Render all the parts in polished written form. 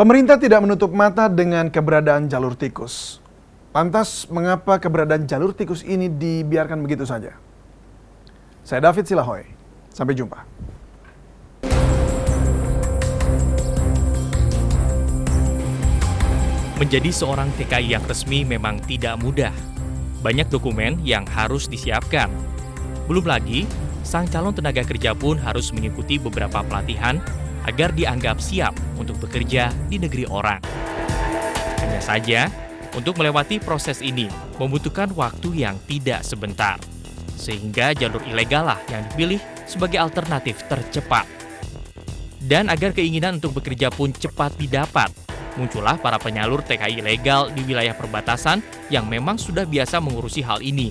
Pemerintah tidak menutup mata dengan keberadaan jalur tikus. Lantas, mengapa keberadaan jalur tikus ini dibiarkan begitu saja? Saya David Silahoy. Sampai jumpa. Menjadi seorang TKI yang resmi memang tidak mudah. Banyak dokumen yang harus disiapkan. Belum lagi, sang calon tenaga kerja pun harus mengikuti beberapa pelatihan agar dianggap siap untuk bekerja di negeri orang. Hanya saja, untuk melewati proses ini membutuhkan waktu yang tidak sebentar. Sehingga jalur ilegal lah yang dipilih sebagai alternatif tercepat. Dan agar keinginan untuk bekerja pun cepat didapat, muncullah para penyalur TKI ilegal di wilayah perbatasan yang memang sudah biasa mengurusi hal ini.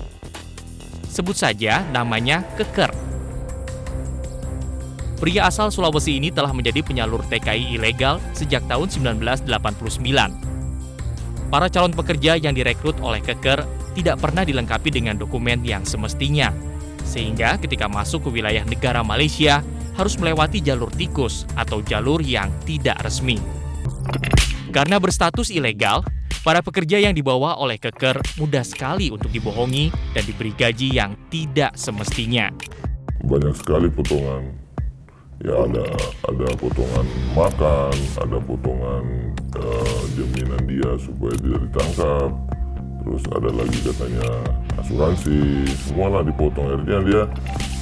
Sebut saja namanya Keker. Pria asal Sulawesi ini telah menjadi penyalur TKI ilegal sejak tahun 1989. Para calon pekerja yang direkrut oleh Keker tidak pernah dilengkapi dengan dokumen yang semestinya, sehingga ketika masuk ke wilayah negara Malaysia harus melewati jalur tikus atau jalur yang tidak resmi. Karena berstatus ilegal, para pekerja yang dibawa oleh Keker mudah sekali untuk dibohongi dan diberi gaji yang tidak semestinya. Banyak sekali potongan. Ya ada potongan makan, ada potongan jaminan dia supaya tidak ditangkap. Terus ada lagi katanya asuransi, semualah dipotong. Akhirnya dia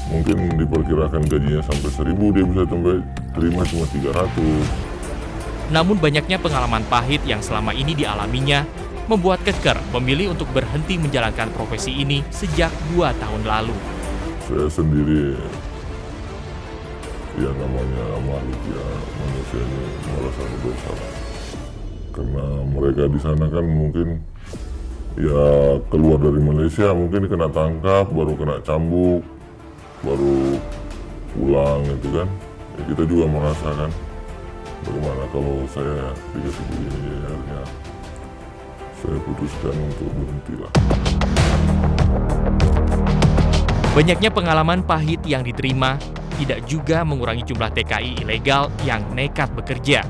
mungkin diperkirakan gajinya sampai 1.000, dia bisa sampai terima cuma 300. Namun banyaknya pengalaman pahit yang selama ini dialaminya membuat Keker memilih untuk berhenti menjalankan profesi ini sejak 2 tahun lalu. Saya sendiri, ya namanya makhluk ya, manusia ini merasa berdosa. Karena mereka di sana kan mungkin ya keluar dari Malaysia, mungkin kena tangkap, baru kena cambuk, baru pulang itu kan. Ya, kita juga merasakan bagaimana kalau saya dikasih begini, akhirnya saya putuskan untuk berhentilah. Banyaknya pengalaman pahit yang diterima tidak juga mengurangi jumlah TKI ilegal yang nekat bekerja.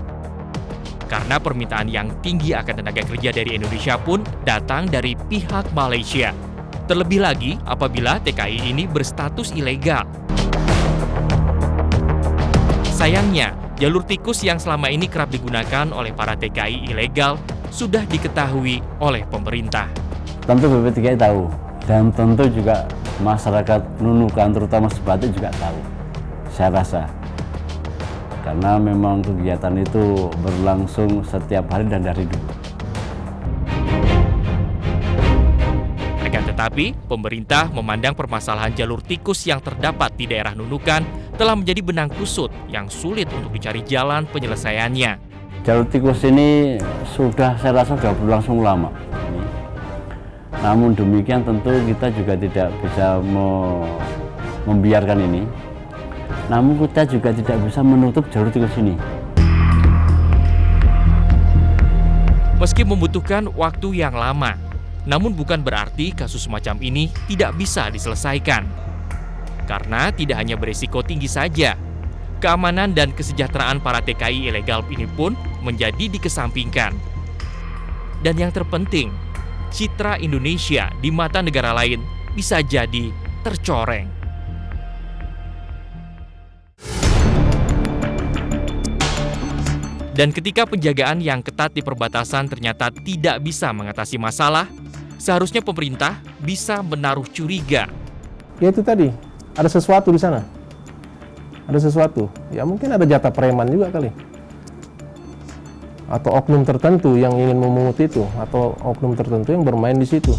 Karena permintaan yang tinggi akan tenaga kerja dari Indonesia pun datang dari pihak Malaysia. Terlebih lagi apabila TKI ini berstatus ilegal. Sayangnya, jalur tikus yang selama ini kerap digunakan oleh para TKI ilegal sudah diketahui oleh pemerintah. Tentu BP3I tahu, dan tentu juga masyarakat Nunukan terutama Sebatik juga tahu, saya rasa. Karena memang kegiatan itu berlangsung setiap hari dan dari dulu. Akan tetapi, pemerintah memandang permasalahan jalur tikus yang terdapat di daerah Nunukan telah menjadi benang kusut yang sulit untuk dicari jalan penyelesaiannya. Jalur tikus ini sudah, saya rasa sudah berlangsung lama. Namun demikian tentu kita juga tidak bisa membiarkan ini. Namun kita juga tidak bisa menutup jalur tikus ini. Meski membutuhkan waktu yang lama, namun bukan berarti kasus semacam ini tidak bisa diselesaikan. Karena tidak hanya beresiko tinggi saja, keamanan dan kesejahteraan para TKI ilegal ini pun menjadi dikesampingkan. Dan yang terpenting, citra Indonesia di mata negara lain bisa jadi tercoreng. Dan ketika penjagaan yang ketat di perbatasan ternyata tidak bisa mengatasi masalah, seharusnya pemerintah bisa menaruh curiga. Ya itu tadi, ada sesuatu di sana. Ada sesuatu. Ya mungkin ada jatah preman juga kali. Atau oknum tertentu yang ingin memungut itu, atau oknum tertentu yang bermain di situ.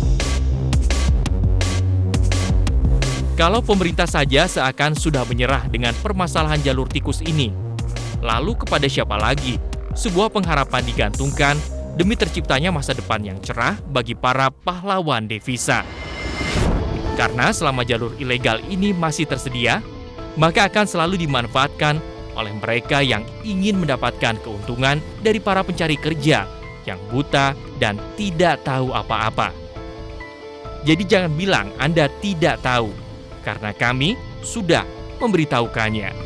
Kalau pemerintah saja seakan sudah menyerah dengan permasalahan jalur tikus ini, lalu kepada siapa lagi sebuah pengharapan digantungkan demi terciptanya masa depan yang cerah bagi para pahlawan devisa? Karena selama jalur ilegal ini masih tersedia, maka akan selalu dimanfaatkan oleh mereka yang ingin mendapatkan keuntungan dari para pencari kerja yang buta dan tidak tahu apa-apa. Jadi jangan bilang Anda tidak tahu, karena kami sudah memberitahukannya.